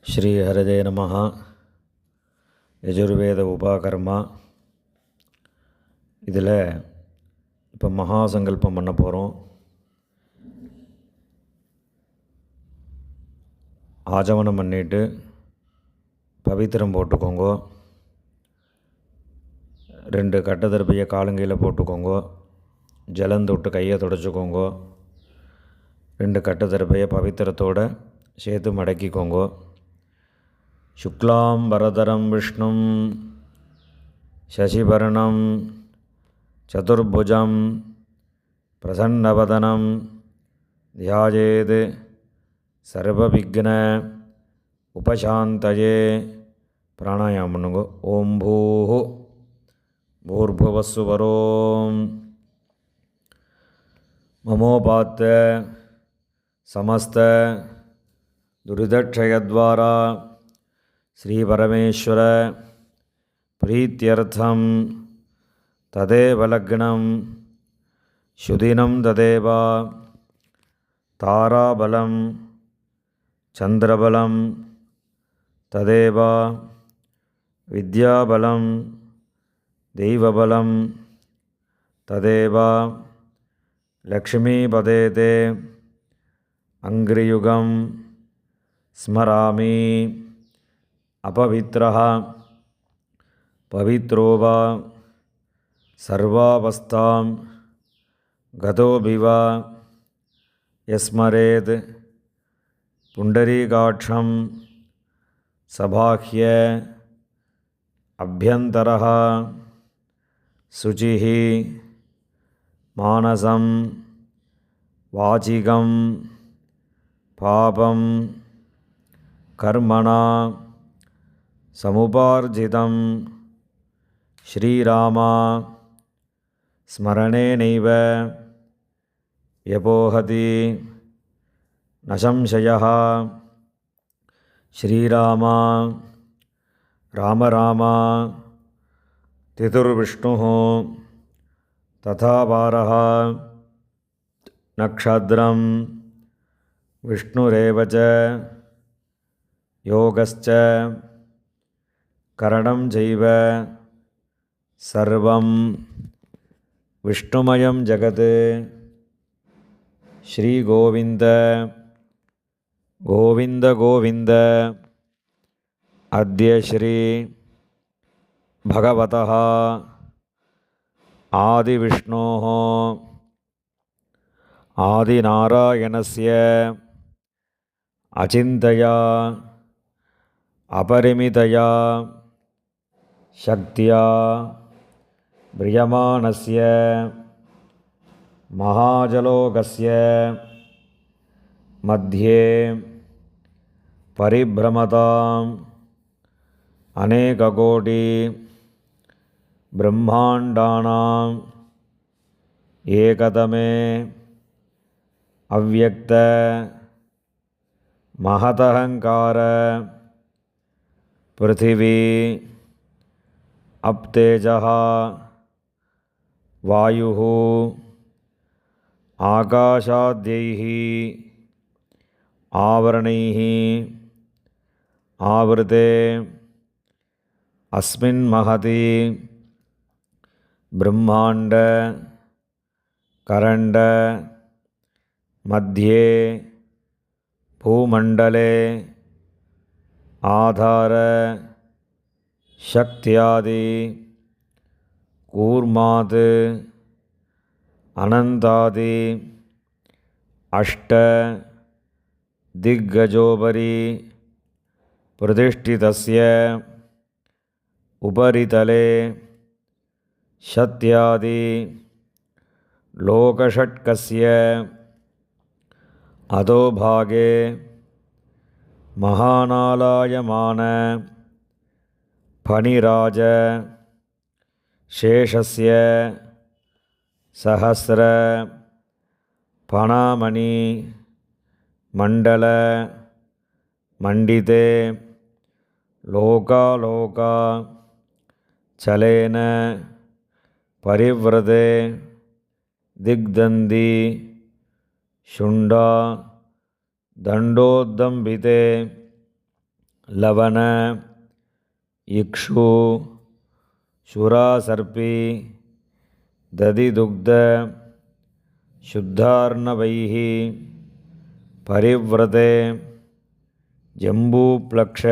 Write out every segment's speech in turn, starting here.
ஸ்ரீ ஹரதே நமஹ. யஜுர்வேத உபாகர்மா. இதில் இப்போ மகாசங்கல்பம் பண்ண போகிறோம். ஆஜமனம் பண்ணிவிட்டு பவித்திரம் போட்டுக்கோங்க. 2 கட்டதர்பையை காலுங்கையில் போட்டுக்கோங்க. ஜலம் தொட்டு கையை தொடச்சிக்கோங்க. 2 கட்டதர்பையை பவித்திரத்தோடு சேர்த்து மடக்கிக்கோங்க. சுக்லாம் வரதரம் விஷ்ணும் சசிவர்ணம் சதுர்புஜம் பிரசன்னவதனம் தியாயேத் சர்வவிக்ன உபசாந்தயே. பிராணாயாமம் பண்ணுங்க. ஓம் பூஹு பூர்புவஸ்சுவரோம் மமோபாத்த சமஸ்த துரிதக்ஷயத்வாரா ஸ்ரீபரமேஸ்வர பிரீத்யர்த்தம் ததேவ லக்னம் சுதினம் ததேவ தாராபலம் சந்திரபலம் ததேவ வித்யாபலம் தெய்வபலம் ததேவ லக்ஷ்மீபதேதே அங்கிரியுகம் ஸ்மராமி. அபவித்ரஹ பவித்ரோவா சர்வாவஸ்தாம் கதோபிவ யஸ்மரேத் புண்டரீகாட்சம் சபாஹ்ய அப்யந்தரஹ சுசிஹ மானசம் வாசிகம் பாபம் கர்மணா சமுபார்ஜிதம் ஸ்ரீராமா ஸ்மரணேனைவ யபோஹதி நசம்சயः. ஸ்ரீராமா ராம ராமா திதுர்விஷ்ணுः ததா வாரः நக்ஷத்ரம் விஷ்ணுரேவ ச யோகஸ்ச கரணம் செய்வ சர்வம் விஷ்ணுமயம் ஜகத். ஸ்ரீ கோவிந்த கோவிந்த கோவிந்த. அத்ய ஸ்ரீ பகவதः ஆதிவிஷ்ணோः ஆதிநாராயணஸ்ய அசிந்தயா அபரிமிதயா சக்தியா பிரியமானஸ்ய மகாஜலோகஸ்ய மத்தியே பரிப்ரமதாம் அநேககோடி பிரம்மாண்டானாம் ஏகதமே அவ்யக்த மகதஹங்கார பிருத்திவி அப்தேஜः வாயுः ஆகாஷாத்யைः ஆவரணைः ஆவృతే அஸ்மின் மஹதி பிரம்மாண்ட கரண்ட மத்தியே பூமண்டலே ஆதார சக்தியாதி கூர்மாத் அனந்தாதி அஷ்ட திக்கஜோபரி பிரதிஷ்டிதஸ்ய உபரிதலே சத்யாதி லோகஷட்கஸ்ய அதோபாகே மகாநாலாயமான பனிராஜ சேஷஸ்ய சஹஸ்ர பணாமணி மண்டல மண்டிதே லோகாலோகா சலேன பரிவ்ரதே திக்தந்தி சுண்டா தண்டோத்தம்பிதே लवन इक्षु शुरासर्पी दधिदुग्ध शुद्धार्णवैः परिव्रते जम्बूप्लक्ष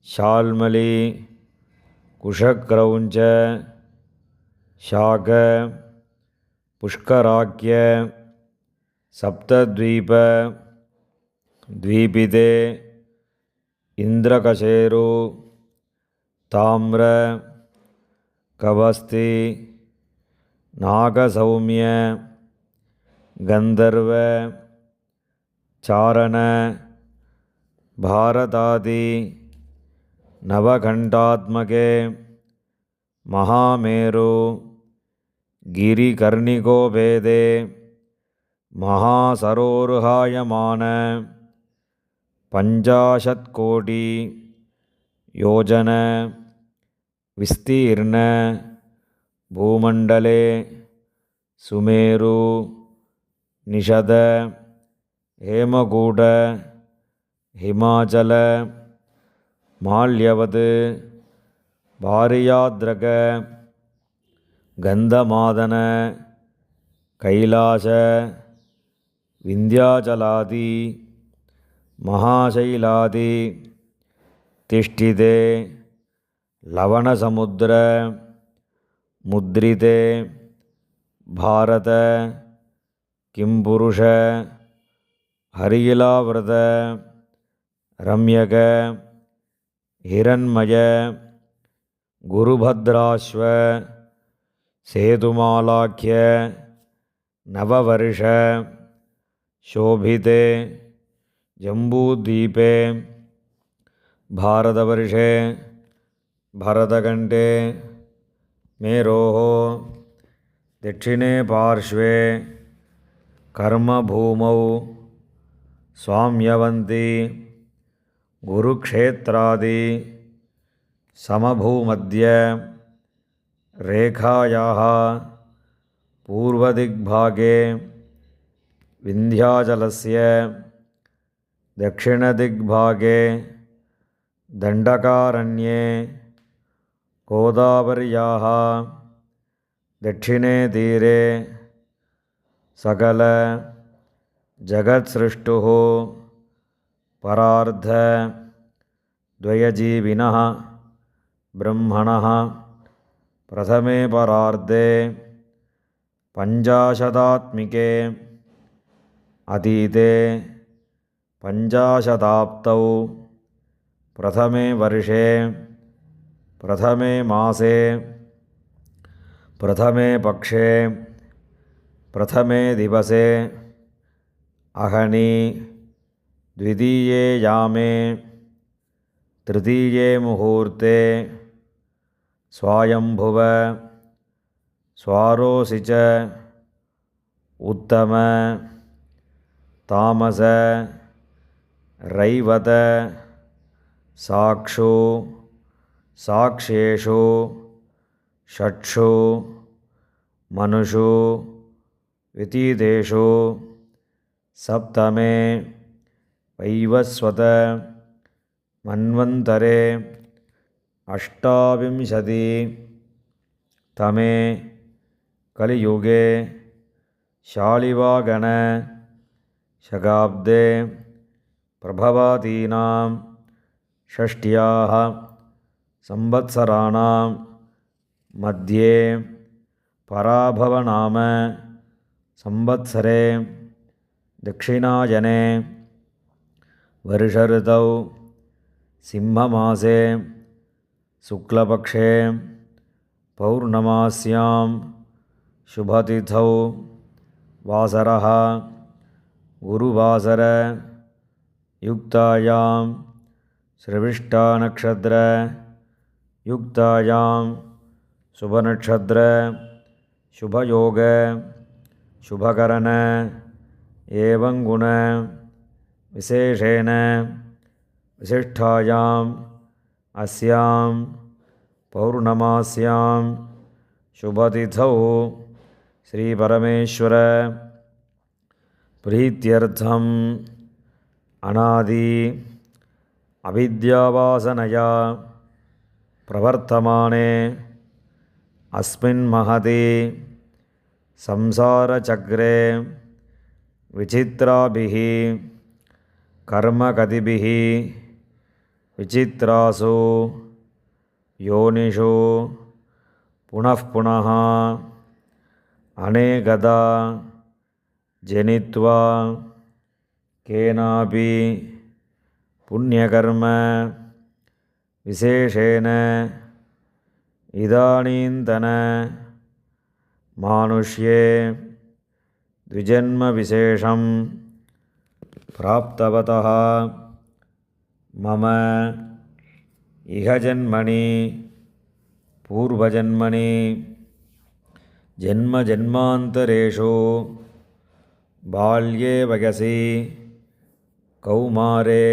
शाल्मली कुशक्रौञ्च शाक पुष्कराख्य सप्तद्वीप द्वीपिते इंद्रकशेरु ताम्र कवस्ति नागसौम्य गंधर्व चारण भारतादि नवघंटात्मके महामेरु गिरिकर्णिकोपेदे महासरोरुहायमान पंचाशत्कोटि योजन विस्तीर्ण भूमंडले सुमेरु निषद हेमकूट हिमाचल माल्यवत् भार्याद्रक गंधमादन कैलास विंध्याचलादि महाशैलादि तिष्ठिते लवणसमुद्र मुद्रिते भारत किंपुरुष हरिलाव्रत रम्यक हिरण्मय गुरुभद्राश्व सेतुमालाख्य नववर्ष शोभिते जम्बूद्वीपे भारतवर्षे भरतखण्डे मेरोः दक्षिणे पार्श्वे कर्मभूमौ स्वाम्यवन्ती गुरुक्षेत्रादि समभूमध्य रेखायाः पूर्वदिग्भागे विन्ध्याचलस्य दक्षिणदिग्भागे दण्डकारण्ये गोदावर्याः दक्षिणे तीरे सकल जगत्सृष्टुः परार्ध द्वयजीविनः ब्रह्मणः प्रथमे परार्धे पंचाशदात्मिके अतीते पंचाशदाप्तौ प्रथमे वर्षे प्रथमे मासे प्रथमे पक्षे प्रथमे दिवसे अहनि द्वितीये यामे तृतीये मुहूर्ते स्वायंभुव स्वारोसि च उत्तम तामस रैवत साक्षु साक्ष्येषु षट्सु मनुषु वितीतेषु सप्तमे वैवस्वत मन्वन्तरे अष्टाविंशति तमे कलियुगे शालिवागण शकाब्दे प्रभवादीनां षष्ट्याः संवत्सराणां मध्ये पराभवनाम संवत्सरे दक्षिणायने वर्षऋतौ सिंहमासे शुक्लपक्षे पौर्णमास्यां शुभतिथौ वासरः गुरुवासर युक्तायां श्रविष्ठानक्षत्र युक्तायां शुभनक्षत्र शुभयोग शुभकरण एवं गुण विशेषेण विशिष्टायाम् अस्यां पौर्णमास्यां शुभतिथौ श्रीपरमेश्वर प्रीत्यर्थम् अनादि அவித்யாவாசனயா பிரவர்த்தமானே அஸ்மின் மகதி சம்சாரசக்ரே விசித்ராபிஹி கர்மகதிபிஹி விசித்ராசு யோனிஷு புனః புனः அநேகதா ஜனித்வா கேனாபி புண்ணியகர்ம விசேஷேன இதானீந்தன மானுஷ்யே த்விஜன்ம விசேஷம் பிராப்தவதः மம இஹஜன்மணி பூர்வஜன்மணி ஜன்ம ஜன்மாந்தரேஷு பால்யே வயசி கௌமாரே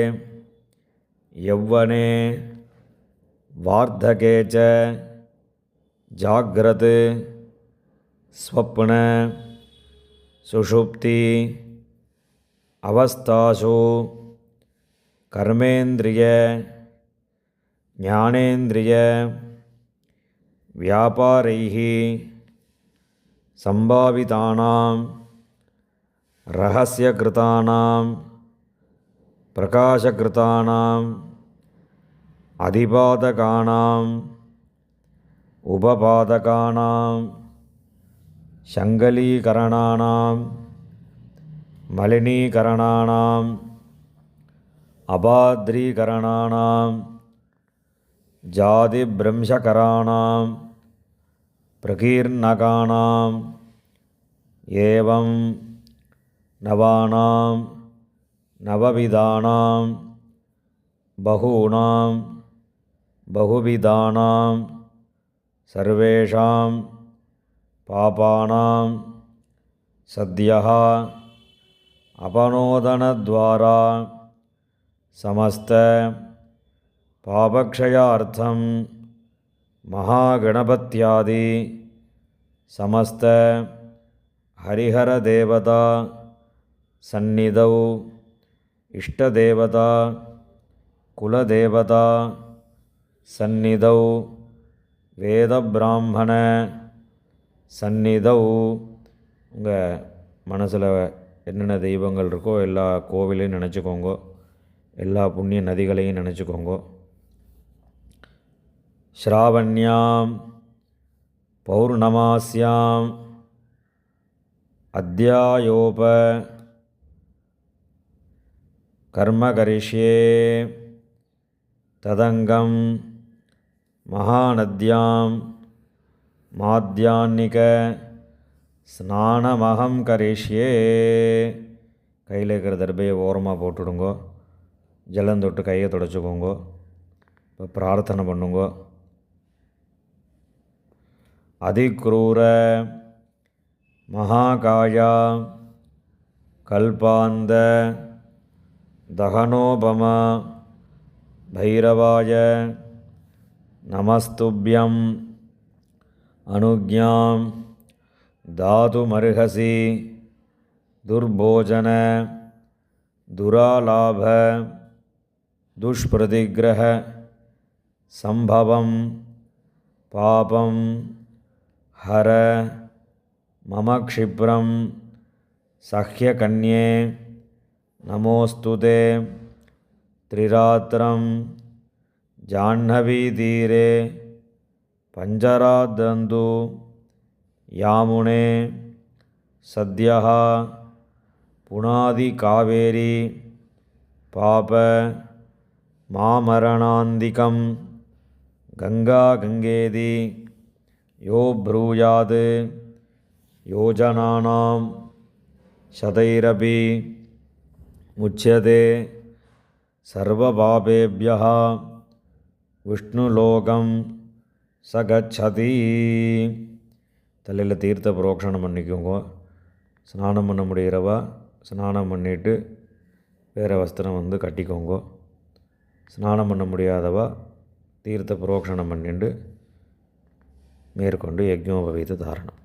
யௌவனே வார்த்தகே ச ஜாக்ரத் ஸ்வப்ன சுஷுப்தி அவஸ்தாசு கர்மேந்திரிய ஞானேந்திரிய வியாபாரைஹி சம்பாவிதானாம் ரகஸ்யகிருதானாம் பிரகாசகிருதானாம் அதிபாதகானாம் உபபாதகானாம் சங்கலீகரணானாம் மலினீகரணானாம் அபாத்ரீகரணானாம் ஜாதிப்ரம்சகராணாம் பிரகீர்ணகானாம் ஏவம் நவானாம் நவவிதானாம் பகூனாம் பகுவிதானாம் சர்வேஷாம் பாபானாம் சத்யஹ அபனோதனத்வாரா சமஸ்த பாபக்ஷயார்த்தம் மகாகணபத்யாதி சமஸ்த ஹரிஹரதேவதா சந்நிதௌ இஷ்டதேவதா குலதேவதா சந்நிதௌ வேதபிராமண சந்நிதௌ உங்கள் மனசில் என்னென்ன தெய்வங்கள் இருக்கோ எல்லா கோவிலையும் நினச்சிக்கோங்க, எல்லா புண்ணிய நதிகளையும் நினச்சிக்கோங்க. ஸ்ராவண்யாம் பௌர்ணமாஸ்யாம் அத்யாயோப கர்ம கரிஷ்யே ததங்கம் மகாநத்யாம் மாத்யான்னிக ஸ்நானமகம் கரிஷ்யே. கையில் இருக்கிற தர்பையை ஓரமாக போட்டுடுங்கோ. ஜலம் தொட்டு கையை தொடச்சிக்கோங்க. இப்போ பிரார்த்தனை பண்ணுங்க. அதிக்ரூர மகாகாயா கல்பாந்த தகனோபம பைரவாய நமஸ்துப்யம் அனுக்ஞாம் தாதுமர்ஹசி துர்போஜன துராலாப துஷ்பிரதிக்ரஹ சம்பவம் பாபம் ஹர மம க்ஷிப்ரம் சஹ்யகன்யே நமோஸ்துதே த்ரிராத்திரம் ஜாஹ்னவீதீரே பஞ்சராதந்து யாமுனே சத்யஹ புனாதி காவேரி பாப மாமரணாந்திகம் கங்கா கங்கேதி யோ ப்ரூயாத் யோஜனானாம் சதைரபி முச்யதே சர்வபாபேப்யஹ விஷ்ணுலோகம் சகச்சதி. தலையில் தீர்த்த புரோக்ஷணம் பண்ணிக்கோங்க. ஸ்நானம் பண்ண முடிகிறவா ஸ்நானம் பண்ணிவிட்டு வேறு வஸ்திரம் கட்டிக்கோங்க. ஸ்நானம் பண்ண முடியாதவா தீர்த்த புரோக்ஷணம் பண்ணிட்டு மேற்கொண்டு யஜ்ஞோபவீத தாரணம்.